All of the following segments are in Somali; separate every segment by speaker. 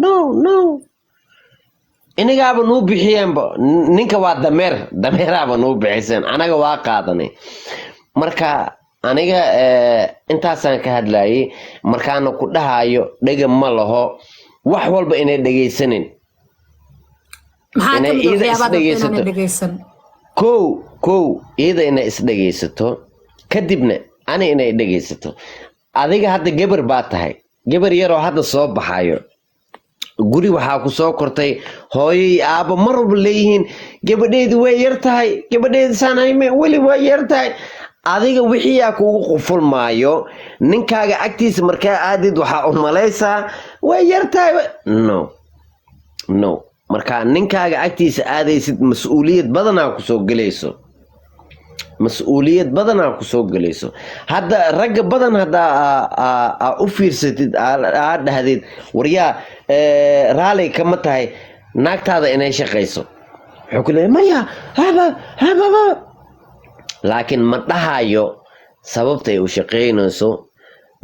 Speaker 1: no inigaaba nuu bixiyeenba ninka waa dameeraaba nuu bixiseen anaga waa qaadanay marka aniga intaasaan ka hadlayay markaana ku dhahayo dhega ma laho wax walba inay dhageysanin
Speaker 2: maxaa kamid waxyaabaha dhageysan
Speaker 1: kow iyada inay isdhageysato kadibna ani inay dhageysato adiga hadda gabar baa tahay gabar yaroo hadda soo baxayo guri waxaa ku soo kortay hooyay aaba mar walba leeyihiin gabadheedu way yar tahay gabadheedu saanayme weli way yar tahay adiga wixii aa kugu qufulmaayo ninkaaga agtiisa markaa aadid waxaa u malaysaa way yar tahay no markaa ninkaaga agtiisa aadaysid mas-uuliyad badanaa kusoo gelayso hadda ragga badan haddaa u fiirsatid aad dhahdid waryaa raalli kama tahay naagtaada inay shaqayso wuxuu ku leeyahay maya haba laakiin ma dhahayo sababta ay u shaqaynayso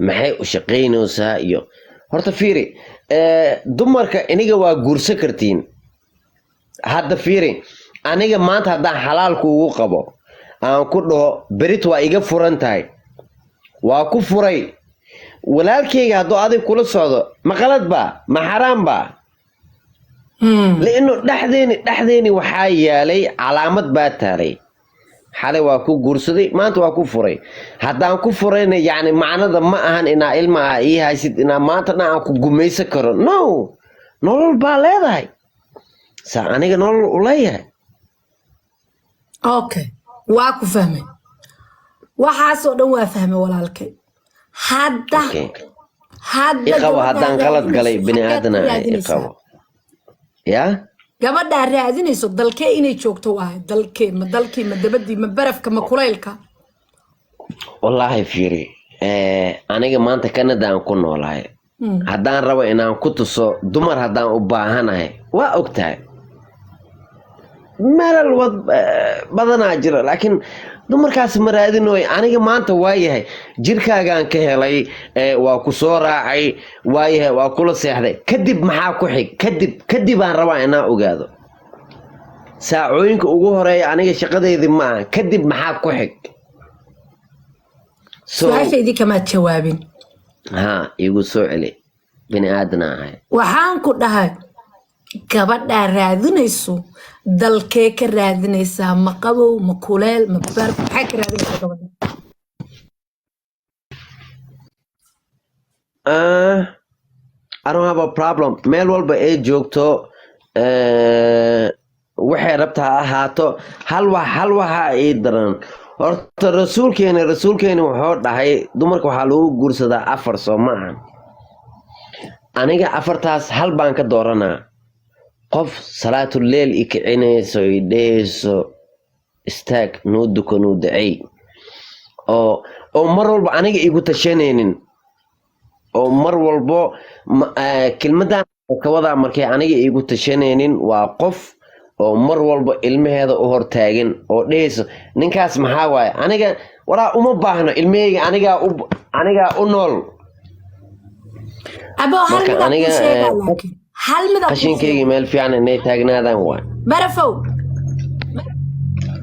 Speaker 1: maxay u shaqaynaysaa iyo horta fiiri dumarka iniga waa guursan kartiin hadda fiiri aniga maanta haddaan xalaal kuugu qabo aan ku dhaho berit waa iga furan tahay waa ku furay walaalkayga hadduu adig kula socdo ma qalad baa ma xaraam baa li'anno dhexdeeni waxaa yaalay calaamad baa taalay xalay waa ku guursaday maanta waa ku furay haddaan ku furayna yacni macnada ma ahan inaa ilma ah ii haysid inaa maantana aan ku gumaysan karo no nolol baa leedahay saa aniga nolol u leeyahay
Speaker 2: okay waa ku fahmay waxaasoo dhan waa fahmay walaalkay hadda
Speaker 1: iqabo haddaan qalad galay bini aadana iqabo yaa
Speaker 2: gabadhaa raadinayso dalkee inay joogto waahay dalkee ma dalkii ma dabadii ma barafka ma kulaylka
Speaker 1: wallaahi fiiri aniga maanta Canada aan ku noolahay haddaan rabo inaan ku tuso dumar haddaan u baahanahay waa ogtahay meelal badanaa jira laakiin dumarkaas ma raadinooy aniga maanta waayahay jirkaagaan ka helay waa ku soo raacay waayahay waa kula seexday kadib maxaa ku xig kadib aan rabaa inaan ogaado saacooyinka ugu horeeya aniga shaqadeydii ma aha kadib maxaa ku xig
Speaker 2: su-aashaydii kamaad jawaabin
Speaker 1: igu soo celi bini aadana ahay
Speaker 2: waxaan ku dhahay gabadhaa raadinayso dalkee ka raadinaysaa ma qabow ma kuleel ma barf maxay ka raadinaysaa gabadha
Speaker 1: I don't have a problem meel walba ay joogto waxay rabta ha ahaato hal waxa ay daran horta rasuulkeena wuxuu dhahay dumarka waxaa lagu guursadaa 4 soo maahan aniga 4taas hal baan ka dooranaa qof salaatul leel ikicinayso idheeyso istaag noo duko noo dacay oo mar walba aniga igu tashanaynin oo mar walbo kelmadan ka wada markay aniga igu tashanaynin waa qof oo mar walba ilmaheeda u hortaagan oo dheeyso ninkaas maxaa waaye aniga waraa uma baahno ilmaheyga aniga u nool
Speaker 2: abo hal mid
Speaker 1: qashinkeyga meel fiican inay taagnaadaan waa
Speaker 2: barafow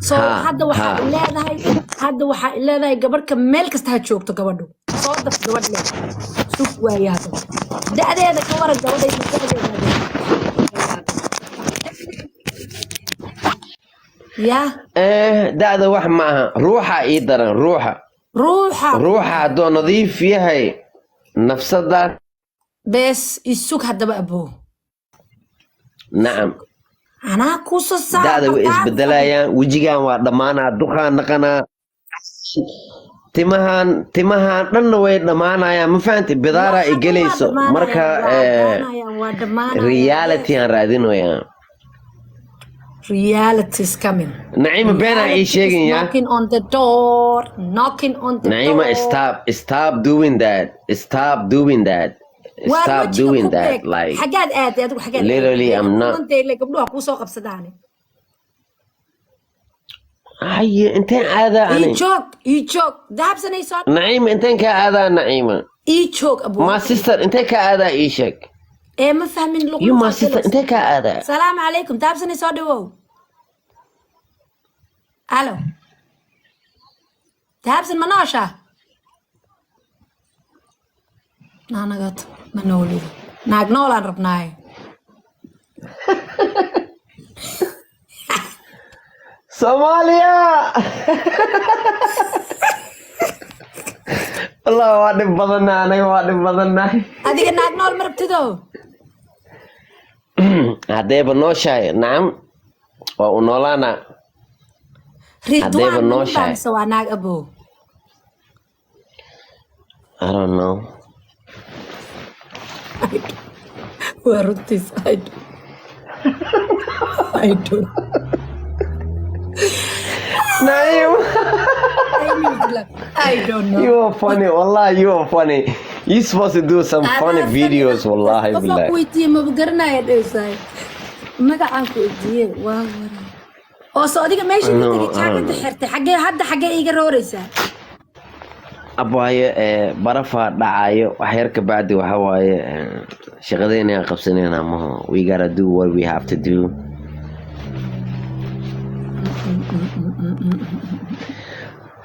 Speaker 2: soo hadda waxaa leedahay gabadhka meel kasta ha joogto gabadhu soo daf gabadh leh sug waayaado da'deeda ka waran gabadhayda ya
Speaker 1: da'da wax ma aha ruuxa ii daran ruuxa hadduu nadiif yahay nafsadaas
Speaker 2: bes isug haddaba aboo
Speaker 1: nacam
Speaker 2: anaa kuuso saa
Speaker 1: da'da way isbedelayaan wejigaan waa dhammaanaa duqaan naqanaa timahan dhanna way dhammaanayaan ma fahanti bidaaraa i gelayso marka reality aan raadinoyaa
Speaker 2: reality is coming
Speaker 1: Naima beenaa ii sheegin ya
Speaker 2: knocking on the door
Speaker 1: Naima stop doing that like
Speaker 2: حاجات adigu حاجات
Speaker 1: literally I'm not
Speaker 2: gabdhuha ku soo qabsadaan
Speaker 1: haye inteen aadaa ani
Speaker 2: ii joog dahabsanayso
Speaker 1: Naima inteen ka aadaa Naima
Speaker 2: ii joog abu
Speaker 1: my sister inteen ka aadaa ii sheeg
Speaker 2: إيه ما فاهمين لغة
Speaker 1: يو ما ستة انت كهذا
Speaker 2: السلام عليكم تابسني صدقوا ألو تابسن مناشة أنا قط منولي ناق نولا ربناي
Speaker 1: Somalia. Allah wadim badana anaga wadim badana.
Speaker 2: أديك ناق نول مربتدو
Speaker 1: Hadayba nooshahay nacam waa u noolaana hadayba
Speaker 2: ريتوان من
Speaker 1: nooshahay
Speaker 2: بام سوا ناق أبو
Speaker 1: I don't know
Speaker 2: ورنتيس I don't
Speaker 1: Naim
Speaker 2: I don't know
Speaker 1: you are funny والله you are funny you supposed to do some funny videos والله
Speaker 2: قفا
Speaker 1: بالله
Speaker 2: كويتي ما بقرنا يا ديساي مقعان كويتي واو oo soo adiga meesha ka tagay jaakada xirtay xagee hadda xagee iga rooraysaa
Speaker 1: abaaye barafa dhacayo wax yar ka baadi waxa waaye shaqadeena aan qabsanayna ma we gotta do what we have to do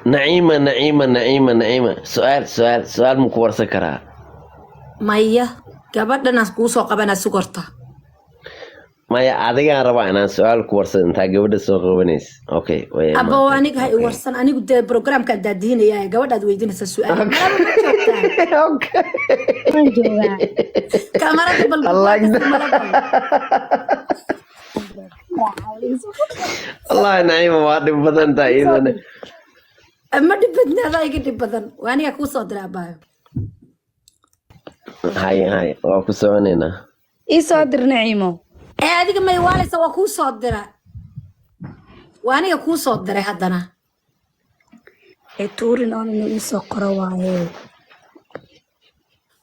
Speaker 1: نعيمة سؤال مku warsan karaa
Speaker 2: maya gabadhanaas kuu soo qabana sugarta
Speaker 1: maya adigaan rabaa inaan su-aal ku warsan intaa gabadha soo qabanaysa okay
Speaker 2: abo aniga hay warsan anigu dee programka daadiinaya gabadhaad weydiinaysa su'aal
Speaker 1: okay
Speaker 2: kamarada bal
Speaker 1: Allah نعيمة waa dhib badan tahay idana
Speaker 2: ma dhib badnaada iga dhib badan waa aniga kuu soo diraa baayo
Speaker 1: hay waa ku soconaynaa
Speaker 3: ii soo dir Naciimo
Speaker 2: adiga may waalaysa waa kuu soo dira waa aniga kuu soo diray haddana
Speaker 3: tuurin oo ii soo qoro waaye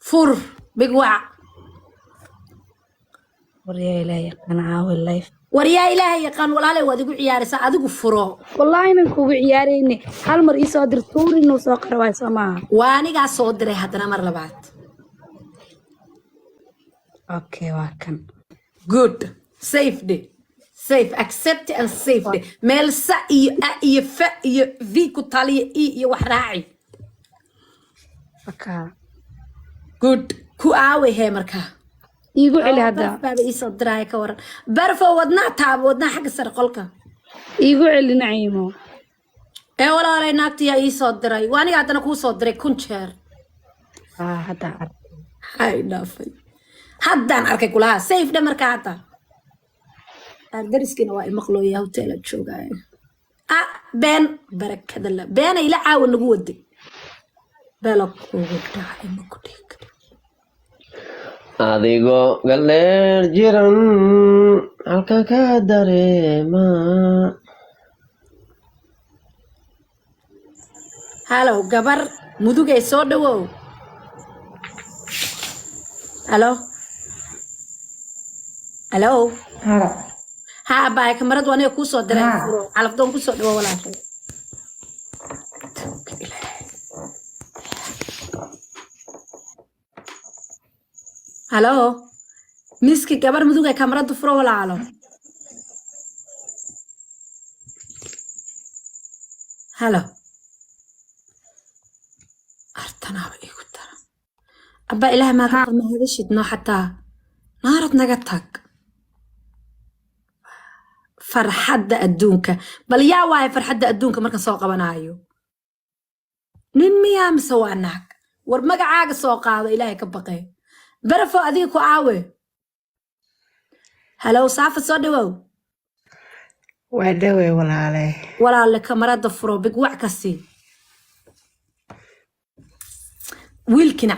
Speaker 2: fur big wac
Speaker 3: waryaa ilaahay qanaawe life
Speaker 2: waryaa ilaahay yaqaan walaalay waad igu ciyaaraysaa adigu furo
Speaker 3: wallahi inaan kugu ciyaarayne hal mar ii soo dir tuurin oo soo qoro waaye Soomaa
Speaker 2: waa aniga soo diray haddana mar labaad
Speaker 3: okay waa kan
Speaker 2: good safe day safe accept and safe day meel sa iyo fa iyo v ku taliya iyo wax raaci
Speaker 3: okay
Speaker 2: good ku aawe he markaa
Speaker 3: iigu celi hadda
Speaker 2: baaba ii soo diray ka waran barfo wadnaa taabo wadnaa xagga sare qolka
Speaker 3: iigu celi Naciimo
Speaker 2: walaalay naagtiyaa ii soo diray waa aniga haddana kuu soo diray 1 jeer
Speaker 3: hadda
Speaker 2: hay dhaafay haddaan arkay kulaha safe dhe markaa hadda dariskina waa imaqlooya hoteela joogaayo been barakada la beena ila caawa nagu waday beela kugu dhacay ma ku dhihi kari
Speaker 1: adigoo galeer jiran halka ka dareema
Speaker 2: halow gabar mudugay soo dhawow halo ها باي كاميراد وانيا كوسو دري على فدون كوسو دوا ولا شيء هلو مسكي كبر مدوغا كاميراد فرو ولا علو هلو ارتنا بيكو ترى ابا اله ما قال ما هذا شيء نو حتى نارت نغتك farxadda adduunka bal yaa waay farxadda adduunka marka soo qabanayo nin miyaa mise waa naag war magacaaga soo qaado ilaahay ka baqay barafo adiga ku aawe halow saafa soo dhawow
Speaker 4: waa dhawe
Speaker 2: walaale kamarada furo big wac kasi wiilkina